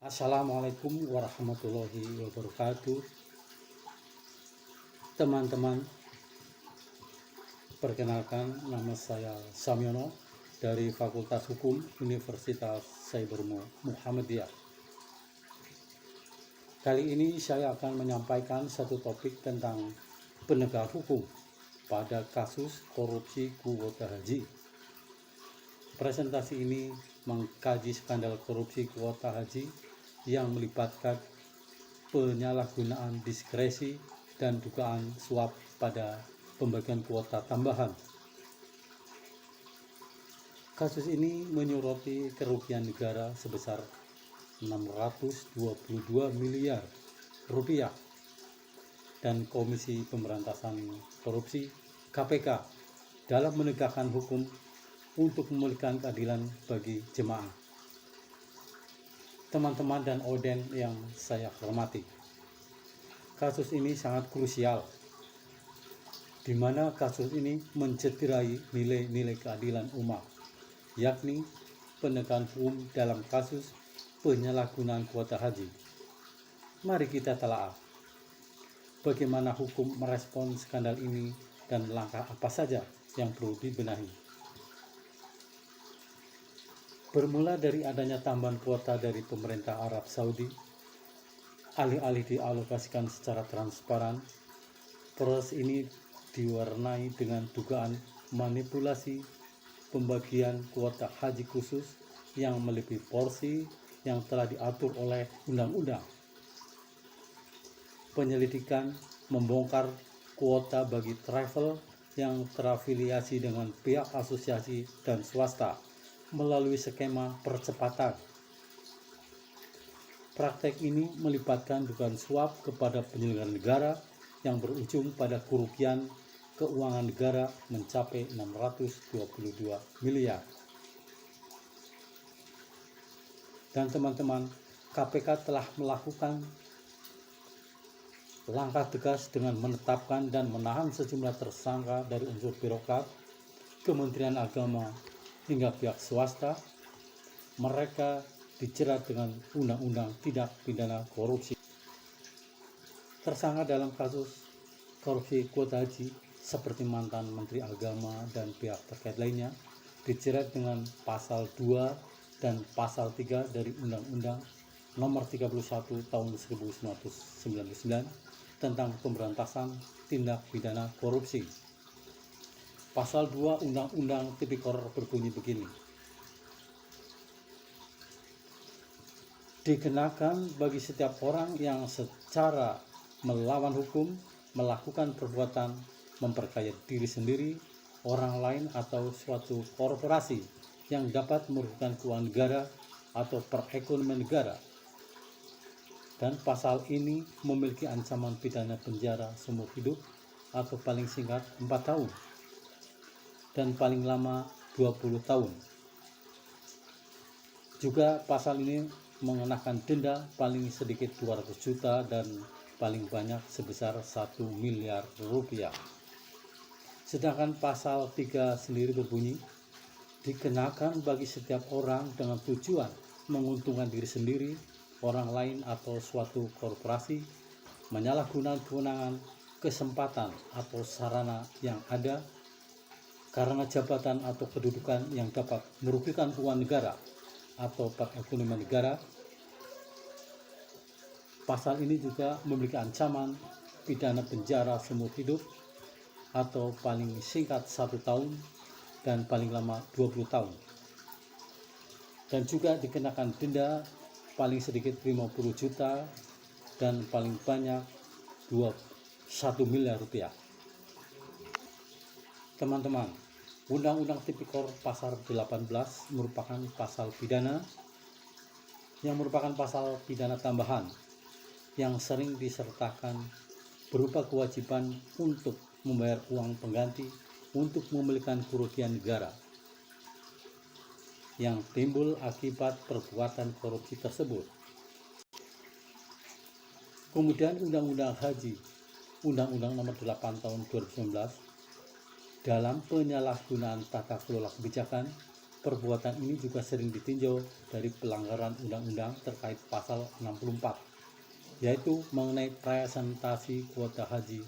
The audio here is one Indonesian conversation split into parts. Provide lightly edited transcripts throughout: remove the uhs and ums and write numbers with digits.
Assalamualaikum warahmatullahi wabarakatuh. Teman-teman, perkenalkan nama saya Samyono dari Fakultas Hukum Universitas Cyber Muhammadiyah. Kali ini saya akan menyampaikan satu topik tentang penegak hukum pada kasus korupsi kuota haji. Presentasi ini mengkaji skandal korupsi kuota haji yang melibatkan penyalahgunaan diskresi dan dugaan suap pada pembagian kuota tambahan. Kasus ini menyoroti kerugian negara sebesar 622 miliar rupiah dan Komisi Pemberantasan Korupsi (KPK) dalam menegakkan hukum untuk memulihkan keadilan bagi jemaah. Teman-teman dan Oden yang saya hormati, kasus ini sangat krusial, di mana kasus ini mencederai nilai-nilai keadilan umat, yakni penegakan hukum dalam kasus penyalahgunaan kuota haji. Mari kita telaah bagaimana hukum merespon skandal ini dan langkah apa saja yang perlu dibenahi. Bermula dari adanya tambahan kuota dari pemerintah Arab Saudi, alih-alih dialokasikan secara transparan, proses ini diwarnai dengan dugaan manipulasi pembagian kuota haji khusus yang melebihi porsi yang telah diatur oleh undang-undang. Penyelidikan membongkar kuota bagi travel yang terafiliasi dengan pihak asosiasi dan swasta melalui skema percepatan. Praktek ini melibatkan dugaan suap kepada penyelenggara negara yang berujung pada kerugian keuangan negara mencapai 622 miliar. Dan teman-teman, KPK telah melakukan langkah tegas dengan menetapkan dan menahan sejumlah tersangka dari unsur birokrat, Kementerian Agama, hingga pihak swasta. Mereka dijerat dengan undang-undang tindak pidana korupsi. Tersangka dalam kasus korupsi kuota haji seperti mantan Menteri Agama dan pihak terkait lainnya dijerat dengan pasal 2 dan pasal 3 dari Undang-Undang Nomor 31 Tahun 1999 tentang pemberantasan tindak pidana korupsi. Pasal 2 Undang-Undang Tipikor berbunyi begini: dikenakan bagi setiap orang yang secara melawan hukum melakukan perbuatan memperkaya diri sendiri, orang lain atau suatu korporasi yang dapat merugikan keuangan negara atau perekonomian negara. Dan pasal ini memiliki ancaman pidana penjara seumur hidup atau paling singkat 4 tahun dan paling lama 20 tahun. Juga pasal ini mengenakan denda paling sedikit 200 juta dan paling banyak sebesar 1 miliar rupiah. Sedangkan pasal 3 sendiri berbunyi, dikenakan bagi setiap orang dengan tujuan menguntungkan diri sendiri, orang lain atau suatu korporasi, menyalahgunakan kewenangan, kesempatan atau sarana yang ada karena jabatan atau kedudukan yang dapat merugikan keuangan negara atau perekonomian negara. Pasal ini juga memiliki ancaman pidana penjara seumur hidup atau paling singkat 1 tahun dan paling lama 20 tahun. Dan juga dikenakan denda paling sedikit 50 juta dan paling banyak 1 miliar rupiah. Teman-teman, Undang-Undang Tipikor pasal 18 merupakan pasal pidana yang merupakan pasal pidana tambahan yang sering disertakan berupa kewajiban untuk membayar uang pengganti untuk memulihkan kerugian negara yang timbul akibat perbuatan korupsi tersebut. Kemudian Undang-Undang Haji, Undang-Undang Nomor 8 Tahun 2019 dalam penyalahgunaan tata kelola kebijakan Perbuatan ini juga sering ditinjau dari pelanggaran undang-undang terkait pasal 64, yaitu mengenai presentasi kuota haji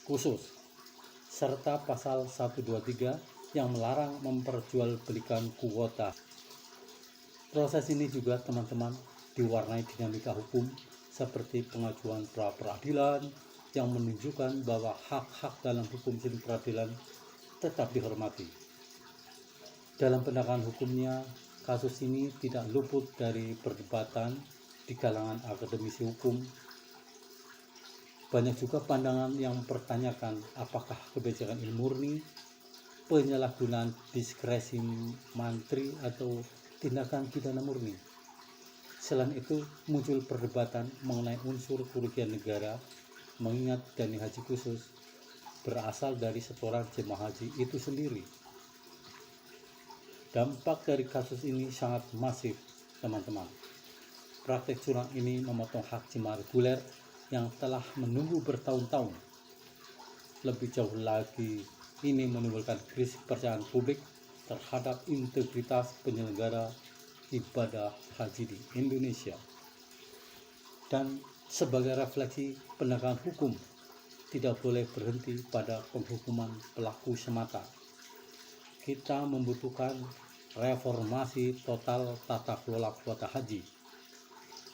khusus, serta pasal 123 yang melarang memperjualbelikan kuota. Proses ini juga teman-teman diwarnai dinamika hukum seperti pengajuan pra peradilan yang menunjukkan bahwa hak-hak dalam hukum sistem peradilan tetap dihormati. Dalam penegakan hukumnya, kasus ini tidak luput dari perdebatan di kalangan akademisi hukum. Banyak juga pandangan yang mempertanyakan apakah kebijakan ini murni, penyalahgunaan diskresi mantri, atau tindakan pidana murni. Selain itu, muncul perdebatan mengenai unsur kerugian negara, mengingat dana haji khusus berasal dari setoran jemaah haji itu sendiri. Dampak dari kasus ini sangat masif, teman-teman. Praktek curang ini memotong hak jemaah reguler yang telah menunggu bertahun-tahun. Lebih jauh lagi, ini menimbulkan krisis kepercayaan publik terhadap integritas penyelenggara ibadah haji di Indonesia. Dan sebagai refleksi, penegakan hukum tidak boleh berhenti pada penghukuman pelaku semata. Kita membutuhkan reformasi total tata kelola kuota haji.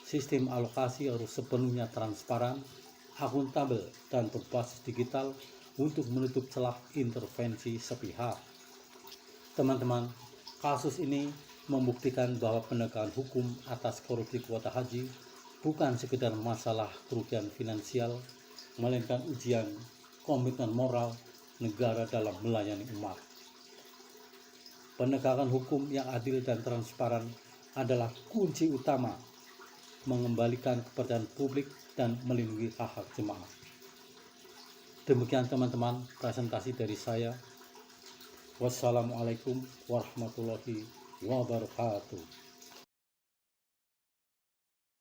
Sistem alokasi harus sepenuhnya transparan, akuntabel, dan berbasis digital untuk menutup celah intervensi sepihak. Teman-teman, kasus ini membuktikan bahwa penegakan hukum atas korupsi kuota haji bukan sekedar masalah kerugian finansial, melainkan ujian komitmen moral negara dalam melayani umat. Penegakan hukum yang adil dan transparan adalah kunci utama mengembalikan kepercayaan publik dan melindungi hak-hak jemaah. Demikian teman-teman presentasi dari saya. Wassalamualaikum warahmatullahi wabarakatuh.